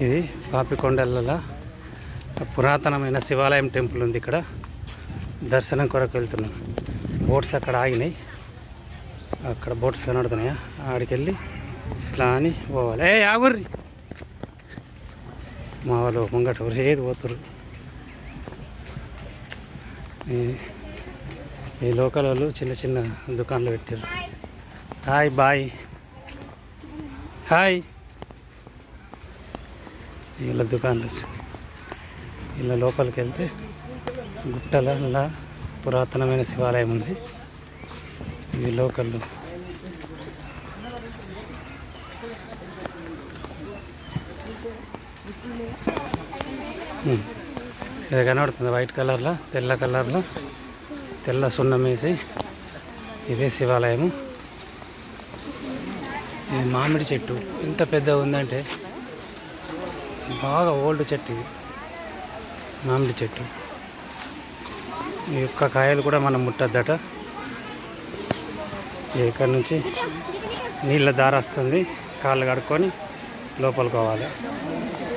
ఇది పాపికొండల పురాతనమైన శివాలయం టెంపుల్ ఉంది. ఇక్కడ దర్శనం కొరకు వెళ్తున్నాం. బోట్స్ అక్కడ ఆగినాయి, అక్కడ బోట్స్ కనబడుతున్నాయా, ఆడికి వెళ్ళి ఇట్లా అని పోవాలి. ఆగుర్రి మా వాళ్ళు ముంగట ఏది పోతురు. ఈ లోకల్ వాళ్ళు చిన్న చిన్న దుకాణాలు పెట్టారు. Hi bye hi. ఇలా దుకాణాలు ఇలా లోపలికి వెళ్తే గుట్టల పురాతనమైన శివాలయం ఉంది. ఇది లోకల్లో ఇది కనబడుతుంది వైట్ కలర్లో, తెల్ల కలర్లో, తెల్ల సున్నం వేసి. ఇదే శివాలయము. ఇది మామిడి చెట్టు ఎంత పెద్దగా ఉందంటే బాగా ఓల్డ్ చెట్టు. ఇది మామిడి చెట్టు. ఈ యొక్క కాయలు కూడా మనం ముట్టద్దట. ఇక్కడ నుంచి నీళ్ళ దారి వస్తుంది, కాళ్ళు కడుక్కొని లోపలికి పోవాలి.